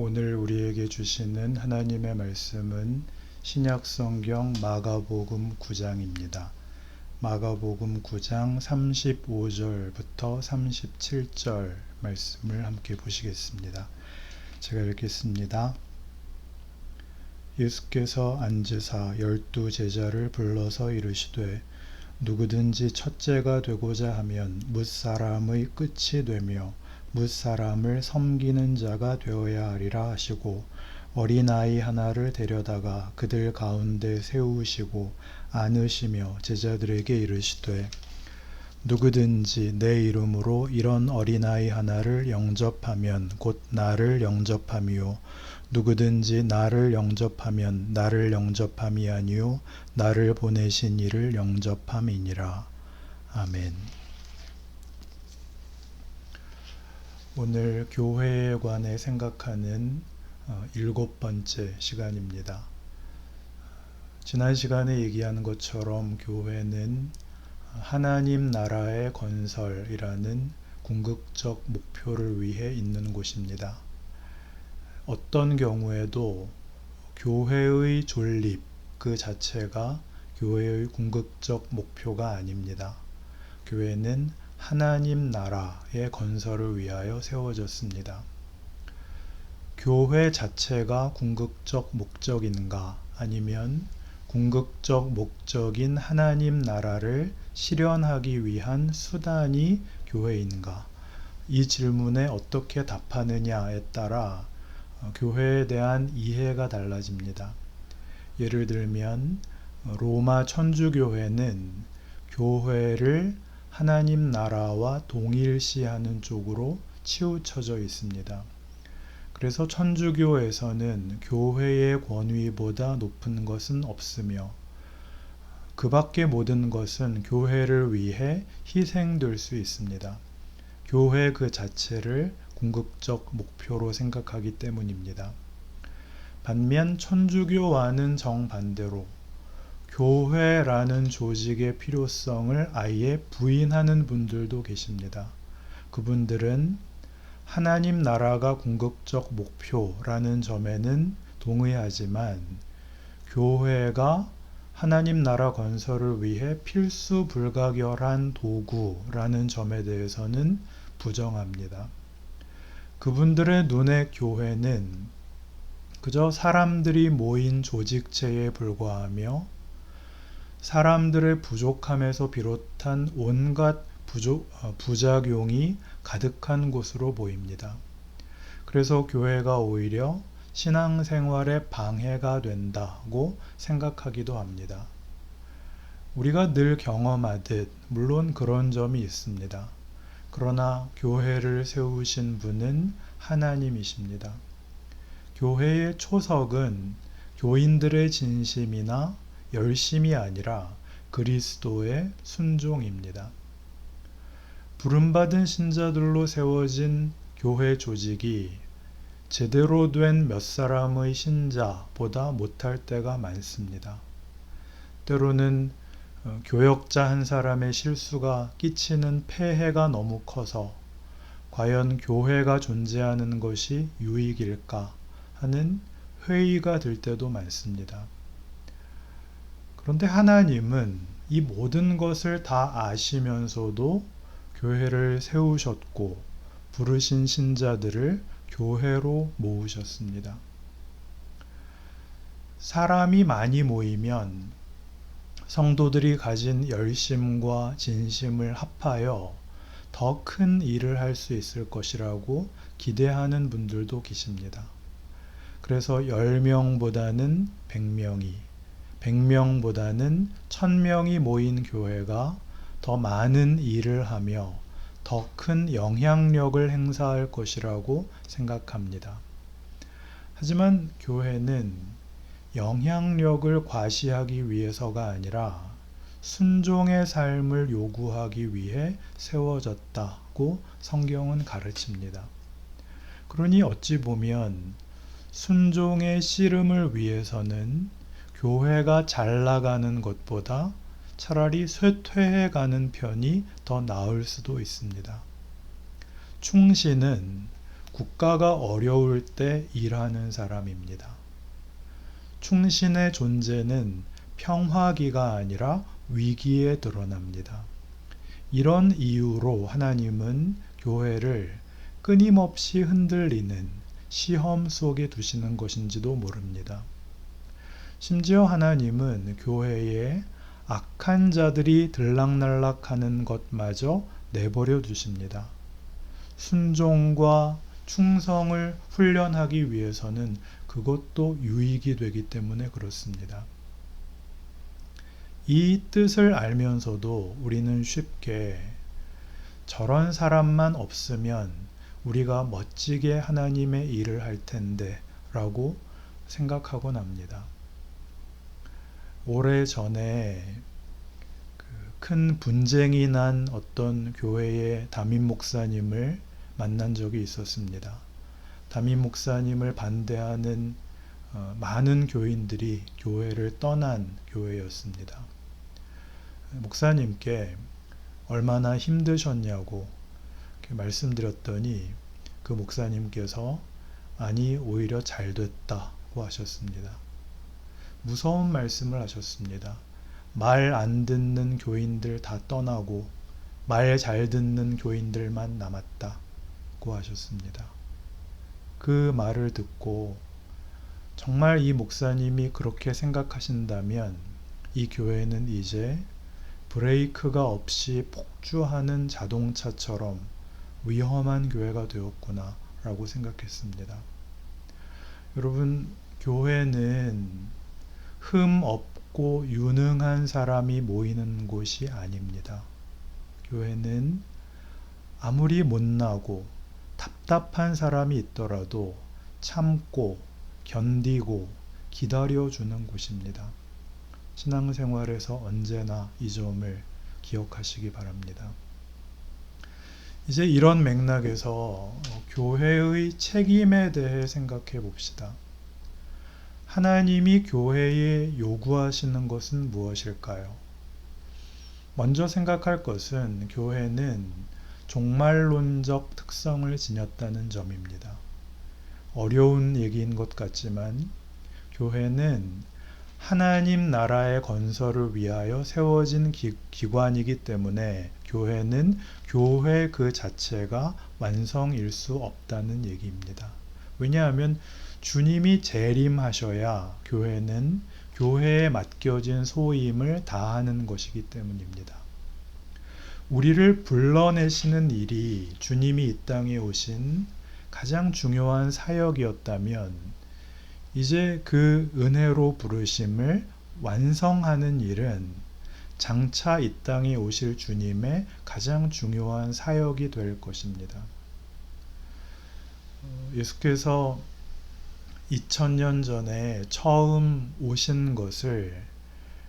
오늘 우리에게 주시는 하나님의 말씀은 신약성경 마가복음 9장입니다. 마가복음 9장 35절부터 37절 말씀을 함께 보시겠습니다. 제가 읽겠습니다. 예수께서 앉으사 12 제자를 불러서 이르시되 누구든지 첫째가 되고자 하면 뭇사람의 끝이 되며 뭇사람을 섬기는 자가 되어야 하리라 하시고 어린아이 하나를 데려다가 그들 가운데 세우시고 안으시며 제자들에게 이르시되 누구든지 내 이름으로 이런 어린아이 하나를 영접하면 곧 나를 영접함이요 누구든지 나를 영접하면 나를 영접함이 아니요 나를 보내신 이를 영접함이니라. 아멘. 오늘 교회에 관해 생각하는 7번째 시간입니다. 지난 시간에 얘기한 것처럼 교회는 하나님 나라의 건설이라는 궁극적 목표를 위해 있는 곳입니다. 어떤 경우에도 교회의 존립 그 자체가 교회의 궁극적 목표가 아닙니다. 교회는 하나님 나라의 건설을 위하여 세워졌습니다. 교회 자체가 궁극적 목적인가 아니면 궁극적 목적인 하나님 나라를 실현하기 위한 수단이 교회인가? 이 질문에 어떻게 답하느냐에 따라 교회에 대한 이해가 달라집니다. 예를 들면 로마 천주교회는 교회를 하나님 나라와 동일시하는 쪽으로 치우쳐져 있습니다. 그래서 천주교에서는 교회의 권위보다 높은 것은 없으며 그 밖의 모든 것은 교회를 위해 희생될 수 있습니다. 교회 그 자체를 궁극적 목표로 생각하기 때문입니다. 반면 천주교와는 정반대로 교회라는 조직의 필요성을 아예 부인하는 분들도 계십니다. 그분들은 하나님 나라가 궁극적 목표라는 점에는 동의하지만 교회가 하나님 나라 건설을 위해 필수 불가결한 도구라는 점에 대해서는 부정합니다. 그분들의 눈에 교회는 그저 사람들이 모인 조직체에 불과하며 사람들의 부족함에서 비롯한 온갖 부작용이 가득한 곳으로 보입니다. 그래서 교회가 오히려 신앙생활에 방해가 된다고 생각하기도 합니다. 우리가 늘 경험하듯 물론 그런 점이 있습니다. 그러나 교회를 세우신 분은 하나님이십니다. 교회의 초석은 교인들의 진심이나 열심이 아니라 그리스도의 순종입니다. 부름받은 신자들로 세워진 교회 조직이 제대로 된 몇 사람의 신자보다 못할 때가 많습니다. 때로는 교역자 한 사람의 실수가 끼치는 폐해가 너무 커서 과연 교회가 존재하는 것이 유익일까 하는 회의가 들 때도 많습니다. 그런데 하나님은 이 모든 것을 다 아시면서도 교회를 세우셨고 부르신 신자들을 교회로 모으셨습니다. 사람이 많이 모이면 성도들이 가진 열심과 진심을 합하여 더 큰 일을 할 수 있을 것이라고 기대하는 분들도 계십니다. 그래서 10명보다는 100명이, 100명보다는 1000명이 모인 교회가 더 많은 일을 하며 더 큰 영향력을 행사할 것이라고 생각합니다. 하지만 교회는 영향력을 과시하기 위해서가 아니라 순종의 삶을 요구하기 위해 세워졌다고 성경은 가르칩니다. 그러니 어찌 보면 순종의 씨름을 위해서는 교회가 잘 나가는 것보다 차라리 쇠퇴해가는 편이 더 나을 수도 있습니다. 충신은 국가가 어려울 때 일하는 사람입니다. 충신의 존재는 평화기가 아니라 위기에 드러납니다. 이런 이유로 하나님은 교회를 끊임없이 흔들리는 시험 속에 두시는 것인지도 모릅니다. 심지어 하나님은 교회에 악한 자들이 들락날락하는 것마저 내버려 두십니다. 순종과 충성을 훈련하기 위해서는 그것도 유익이 되기 때문에 그렇습니다. 이 뜻을 알면서도 우리는 쉽게 저런 사람만 없으면 우리가 멋지게 하나님의 일을 할 텐데 라고 생각하곤 합니다. 오래전에 큰 분쟁이 난 어떤 교회의 담임 목사님을 만난 적이 있었습니다. 담임 목사님을 반대하는 많은 교인들이 교회를 떠난 교회였습니다. 목사님께 얼마나 힘드셨냐고 말씀드렸더니 그 목사님께서 아니 오히려 잘 됐다고 하셨습니다. 무서운 말씀을 하셨습니다. 말 안 듣는 교인들 다 떠나고 말 잘 듣는 교인들만 남았다고 하셨습니다. 그 말을 듣고 정말 이 목사님이 그렇게 생각하신다면 이 교회는 이제 브레이크가 없이 폭주하는 자동차처럼 위험한 교회가 되었구나 라고 생각했습니다. 여러분, 교회는 흠 없고 유능한 사람이 모이는 곳이 아닙니다. 교회는 아무리 못나고 답답한 사람이 있더라도 참고 견디고 기다려주는 곳입니다. 신앙생활에서 언제나 이 점을 기억하시기 바랍니다. 이제 이런 맥락에서 교회의 책임에 대해 생각해 봅시다. 하나님이 교회에 요구하시는 것은 무엇일까요? 먼저 생각할 것은 교회는 종말론적 특성을 지녔다는 점입니다. 어려운 얘기인 것 같지만 교회는 하나님 나라의 건설을 위하여 세워진 기관이기 때문에 교회는 교회 그 자체가 완성일 수 없다는 얘기입니다. 왜냐하면 주님이 재림하셔야 교회는 교회에 맡겨진 소임을 다하는 것이기 때문입니다. 우리를 불러내시는 일이 주님이 이 땅에 오신 가장 중요한 사역이었다면 이제 그 은혜로 부르심을 완성하는 일은 장차 이 땅에 오실 주님의 가장 중요한 사역이 될 것입니다. 예수께서 2000년 전에 처음 오신 것을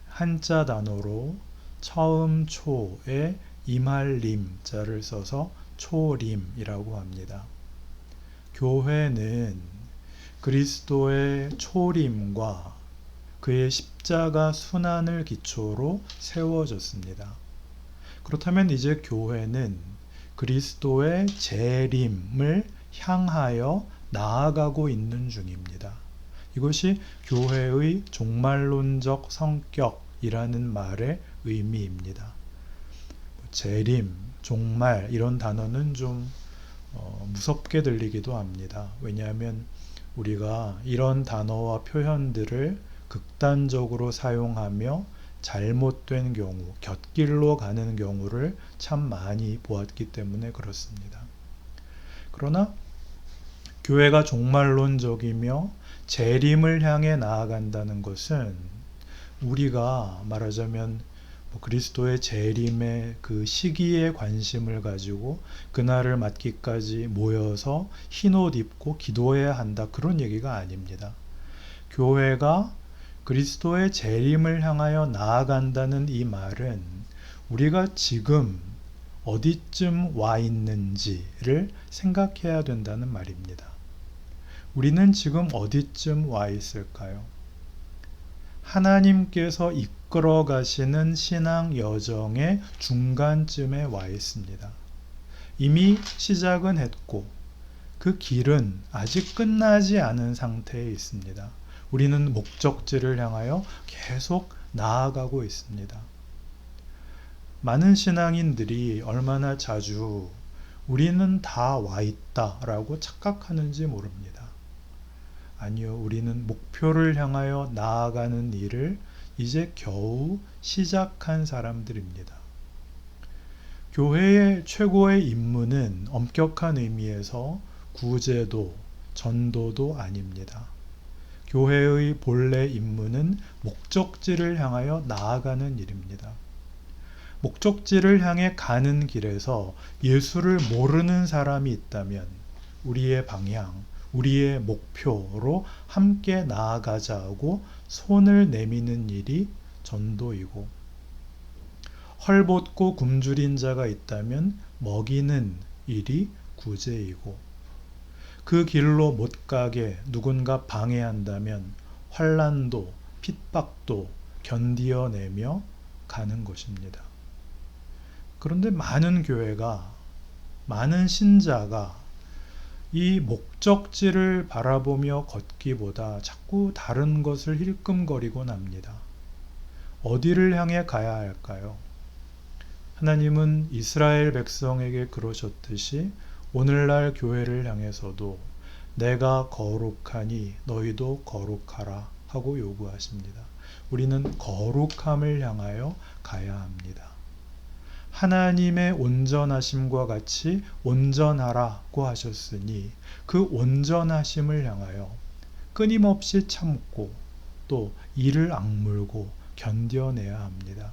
한자 단어로 처음 초에 임할림 자를 써서 초림이라고 합니다. 교회는 그리스도의 초림과 그의 십자가 순환을 기초로 세워졌습니다. 그렇다면 이제 교회는 그리스도의 재림을 향하여 나아가고 있는 중입니다. 이것이 교회의 종말론적 성격이라는 말의 의미입니다. 재림, 종말 이런 단어는 좀 무섭게 들리기도 합니다. 왜냐하면 우리가 이런 단어와 표현들을 극단적으로 사용하며 잘못된 경우, 곁길로 가는 경우를 참 많이 보았기 때문에 그렇습니다. 그러나 교회가 종말론적이며 재림을 향해 나아간다는 것은 우리가 말하자면 그리스도의 재림의 그 시기에 관심을 가지고 그날을 맞기까지 모여서 흰옷 입고 기도해야 한다 그런 얘기가 아닙니다. 교회가 그리스도의 재림을 향하여 나아간다는 이 말은 우리가 지금 어디쯤 와 있는지를 생각해야 된다는 말입니다. 우리는 지금 어디쯤 와 있을까요? 하나님께서 이끌어 가시는 신앙 여정의 중간쯤에 와 있습니다. 이미 시작은 했고 그 길은 아직 끝나지 않은 상태에 있습니다. 우리는 목적지를 향하여 계속 나아가고 있습니다. 많은 신앙인들이 얼마나 자주 우리는 다 와 있다라고 착각하는지 모릅니다. 아니요, 우리는 목표를 향하여 나아가는 일을 이제 겨우 시작한 사람들입니다. 교회의 최고의 임무는 엄격한 의미에서 구제도, 전도도 아닙니다. 교회의 본래 임무는 목적지를 향하여 나아가는 일입니다. 목적지를 향해 가는 길에서 예수를 모르는 사람이 있다면 우리의 방향, 우리의 목표로 함께 나아가자고 손을 내미는 일이 전도이고, 헐벗고 굶주린 자가 있다면 먹이는 일이 구제이고, 그 길로 못 가게 누군가 방해한다면 환난도 핍박도 견디어내며 가는 것입니다. 그런데 많은 교회가, 많은 신자가 이 목적지를 바라보며 걷기보다 자꾸 다른 것을 힐끔거리곤 합니다. 어디를 향해 가야 할까요? 하나님은 이스라엘 백성에게 그러셨듯이 오늘날 교회를 향해서도 내가 거룩하니 너희도 거룩하라 하고 요구하십니다. 우리는 거룩함을 향하여 가야 합니다. 하나님의 온전하심과 같이 온전하라고 하셨으니 그 온전하심을 향하여 끊임없이 참고 또 이를 악물고 견뎌내야 합니다.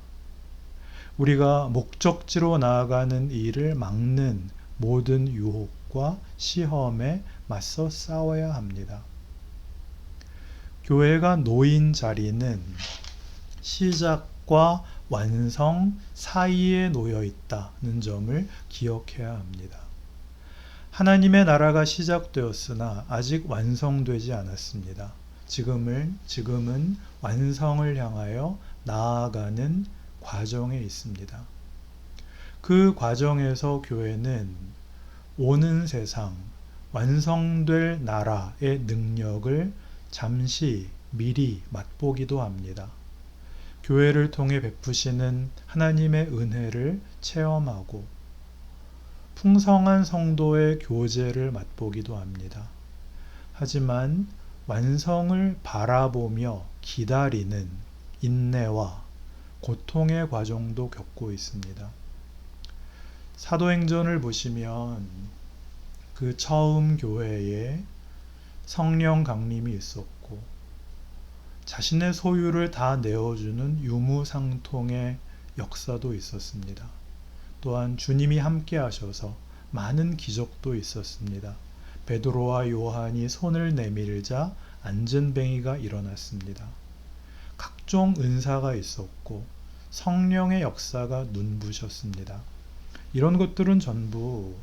우리가 목적지로 나아가는 일을 막는 모든 유혹과 시험에 맞서 싸워야 합니다. 교회가 놓인 자리는 시작과 완성 사이에 놓여 있다는 점을 기억해야 합니다. 하나님의 나라가 시작되었으나 아직 완성되지 않았습니다. 지금은 완성을 향하여 나아가는 과정에 있습니다. 그 과정에서 교회는 오는 세상, 완성될 나라의 능력을 잠시 미리 맛보기도 합니다. 교회를 통해 베푸시는 하나님의 은혜를 체험하고 풍성한 성도의 교제를 맛보기도 합니다. 하지만 완성을 바라보며 기다리는 인내와 고통의 과정도 겪고 있습니다. 사도행전을 보시면 그 처음 교회에 성령 강림이 있었고 자신의 소유를 다 내어주는 유무상통의 역사도 있었습니다. 또한 주님이 함께 하셔서 많은 기적도 있었습니다. 베드로와 요한이 손을 내밀자 안전뱅이가 일어났습니다. 각종 은사가 있었고 성령의 역사가 눈부셨습니다. 이런 것들은 전부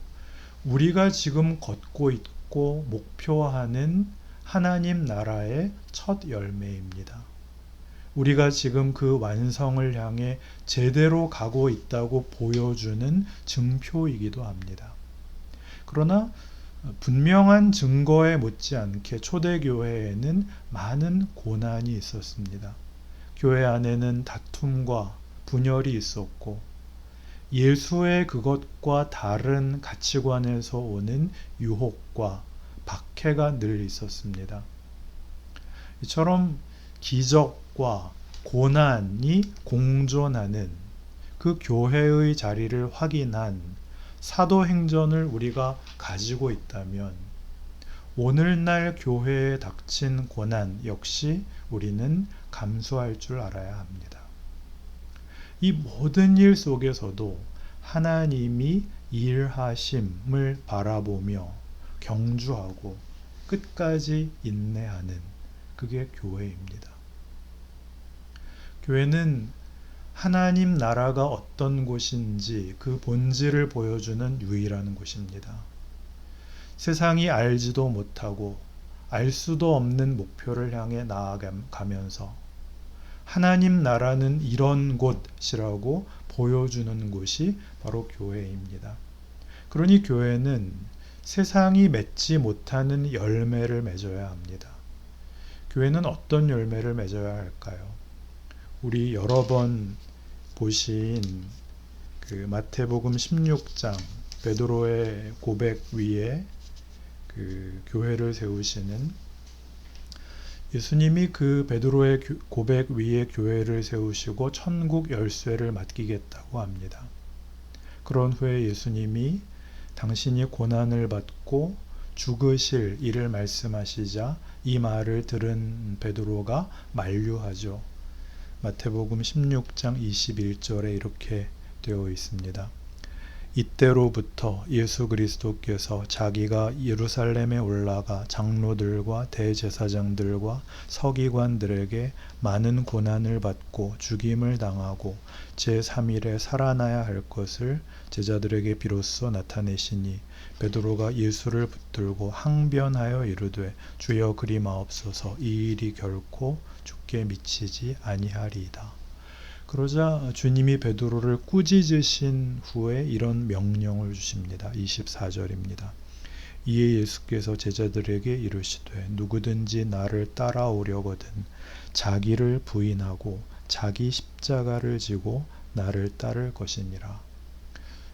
우리가 지금 걷고 있고 목표하는 하나님 나라의 첫 열매입니다. 우리가 지금 그 완성을 향해 제대로 가고 있다고 보여주는 증표이기도 합니다. 그러나 분명한 증거에 못지않게 초대교회에는 많은 고난이 있었습니다. 교회 안에는 다툼과 분열이 있었고 예수의 그것과 다른 가치관에서 오는 유혹과 박해가 늘 있었습니다. 이처럼 기적과 고난이 공존하는 그 교회의 자리를 확인한 사도행전을 우리가 가지고 있다면 오늘날 교회에 닥친 고난 역시 우리는 감수할 줄 알아야 합니다. 이 모든 일 속에서도 하나님이 일하심을 바라보며 경주하고 끝까지 인내하는 그게 교회입니다. 교회는 하나님 나라가 어떤 곳인지 그 본질을 보여주는 유일한 곳입니다. 세상이 알지도 못하고 알 수도 없는 목표를 향해 나아가면서 하나님 나라는 이런 곳이라고 보여주는 곳이 바로 교회입니다. 그러니 교회는 세상이 맺지 못하는 열매를 맺어야 합니다. 교회는 어떤 열매를 맺어야 할까요? 우리 여러 번 보신 그 마태복음 16장 베드로의 고백 위에 그 교회를 세우시는 예수님이 그 베드로의 고백 위에 교회를 세우시고 천국 열쇠를 맡기겠다고 합니다. 그런 후에 예수님이 당신이 고난을 받고 죽으실 일을 말씀하시자 이 말을 들은 베드로가 만류하죠. 마태복음 16장 21절에 이렇게 되어 있습니다. 이때로부터 예수 그리스도께서 자기가 예루살렘에 올라가 장로들과 대제사장들과 서기관들에게 많은 고난을 받고 죽임을 당하고 제3일에 살아나야 할 것을 제자들에게 비로소 나타내시니 베드로가 예수를 붙들고 항변하여 이르되 주여 그리 마옵소서 이 일이 결코 주께 미치지 아니하리이다. 그러자 주님이 베드로를 꾸짖으신 후에 이런 명령을 주십니다. 24절입니다. 이에 예수께서 제자들에게 이르시되 누구든지 나를 따라오려거든 자기를 부인하고 자기 십자가를 지고 나를 따를 것이니라.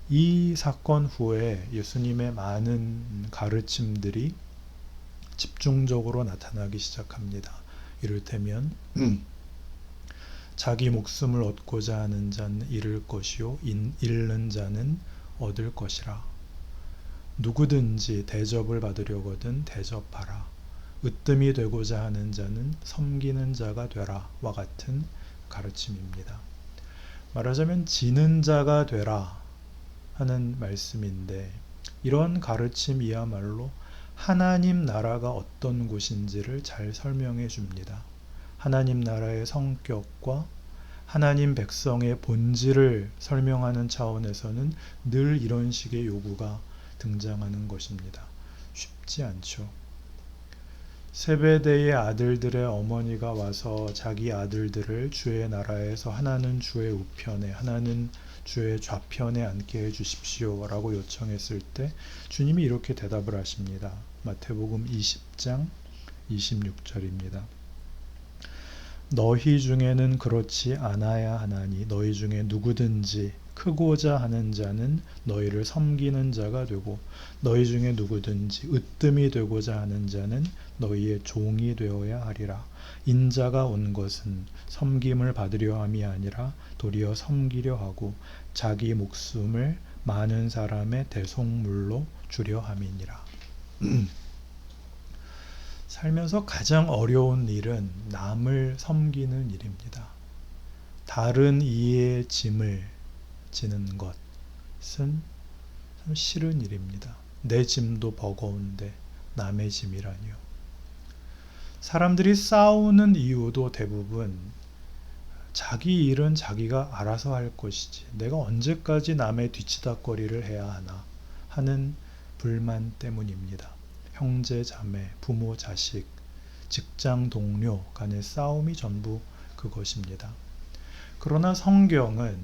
이 사건 후에 예수님의 많은 가르침들이 집중적으로 나타나기 시작합니다. 이를테면 자기 목숨을 얻고자 하는 자는 잃을 것이요 잃는 자는 얻을 것이라. 누구든지 대접을 받으려거든 대접하라. 으뜸이 되고자 하는 자는 섬기는 자가 되라 와 같은 가르침입니다. 말하자면 지는 자가 되라 하는 말씀인데 이런 가르침이야말로 하나님 나라가 어떤 곳인지를 잘 설명해 줍니다. 하나님 나라의 성격과 하나님 백성의 본질을 설명하는 차원에서는 늘 이런 식의 요구가 등장하는 것입니다. 쉽지 않죠. 세베대의 아들들의 어머니가 와서 자기 아들들을 주의 나라에서 하나는 주의 우편에 하나는 주의 좌편에 앉게 해주십시오 라고 요청했을 때 주님이 이렇게 대답을 하십니다. 마태복음 20장 26절입니다. 너희 중에는 그렇지 않아야 하나니 너희 중에 누구든지 크고자 하는 자는 너희를 섬기는 자가 되고 너희 중에 누구든지 으뜸이 되고자 하는 자는 너희의 종이 되어야 하리라. 인자가 온 것은 섬김을 받으려 함이 아니라 도리어 섬기려 하고 자기 목숨을 많은 사람의 대속물로 주려 함이니라. 살면서 가장 어려운 일은 남을 섬기는 일입니다. 다른 이의 짐을 지는 것은 참 싫은 일입니다. 내 짐도 버거운데 남의 짐이라니요. 사람들이 싸우는 이유도 대부분 자기 일은 자기가 알아서 할 것이지 내가 언제까지 남의 뒤치다꺼리를 해야 하나 하는 불만 때문입니다. 형제, 자매, 부모, 자식, 직장 동료 간의 싸움이 전부 그것입니다. 그러나 성경은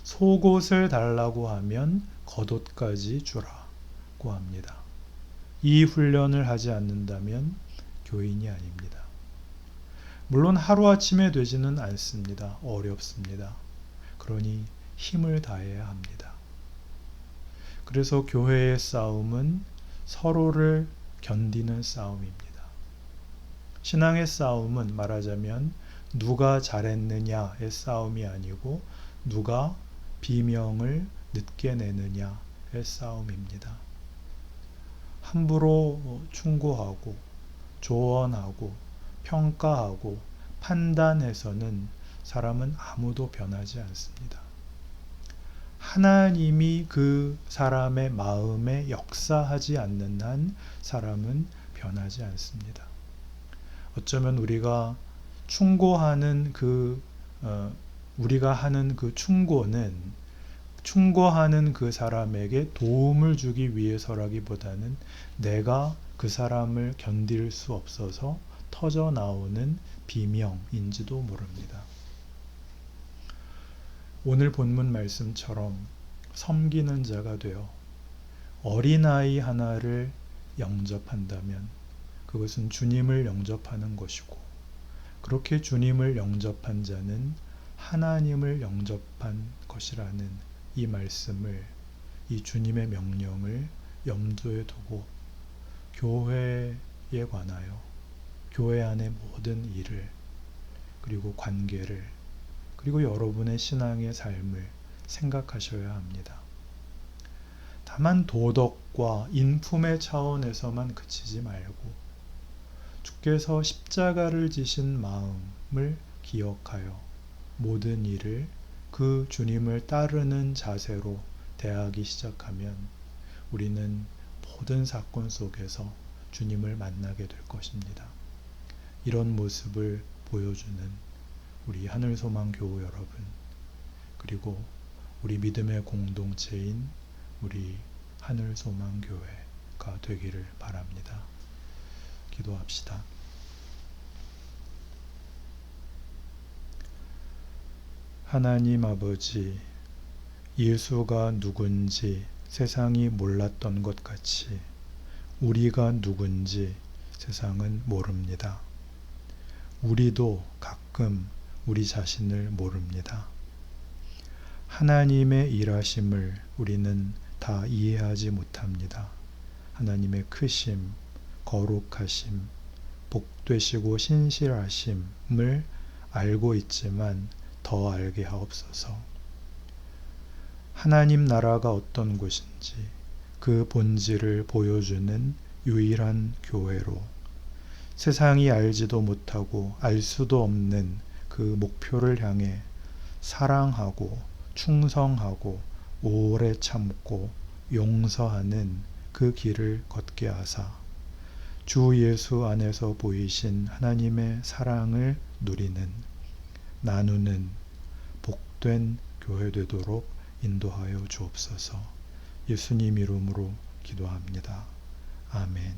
속옷을 달라고 하면 겉옷까지 주라고 합니다. 이 훈련을 하지 않는다면 교인이 아닙니다. 물론 하루아침에 되지는 않습니다. 어렵습니다. 그러니 힘을 다해야 합니다. 그래서 교회의 싸움은 서로를 견디는 싸움입니다. 신앙의 싸움은 말하자면 누가 잘했느냐의 싸움이 아니고 누가 비명을 늦게 내느냐의 싸움입니다. 함부로 충고하고 조언하고 평가하고 판단해서는 사람은 아무도 변하지 않습니다. 하나님이 그 사람의 마음에 역사하지 않는 한 사람은 변하지 않습니다. 어쩌면 우리가 충고하는 우리가 하는 그 충고하는 그 사람에게 도움을 주기 위해서라기보다는 내가 그 사람을 견딜 수 없어서 터져 나오는 비명인지도 모릅니다. 오늘 본문 말씀처럼 섬기는 자가 되어 어린아이 하나를 영접한다면 그것은 주님을 영접하는 것이고, 그렇게 주님을 영접한 자는 하나님을 영접한 것이라는 이 말씀을, 이 주님의 명령을 염두에 두고 교회에 관하여 교회 안의 모든 일을, 그리고 관계를, 그리고 여러분의 신앙의 삶을 생각하셔야 합니다. 다만 도덕과 인품의 차원에서만 그치지 말고 주께서 십자가를 지신 마음을 기억하여 모든 일을 그 주님을 따르는 자세로 대하기 시작하면 우리는 모든 사건 속에서 주님을 만나게 될 것입니다. 이런 모습을 보여주는 우리 하늘소망교우 여러분, 그리고 우리 믿음의 공동체인 우리 하늘소망교회가 되기를 바랍니다. 기도합시다. 하나님 아버지, 예수가 누군지 세상이 몰랐던 것 같이 우리가 누군지 세상은 모릅니다. 우리도 가끔 우리 자신을 모릅니다. 하나님의 일하심을 우리는 다 이해하지 못합니다. 하나님의 크심, 거룩하심, 복되시고 신실하심을 알고 있지만 더 알게 하옵소서. 하나님 나라가 어떤 곳인지 그 본질을 보여주는 유일한 교회로, 세상이 알지도 못하고 알 수도 없는 그 목표를 향해 사랑하고 충성하고 오래 참고 용서하는 그 길을 걷게 하사 주 예수 안에서 보이신 하나님의 사랑을 누리는, 나누는 복된 교회 되도록 인도하여 주옵소서. 예수님 이름으로 기도합니다. 아멘.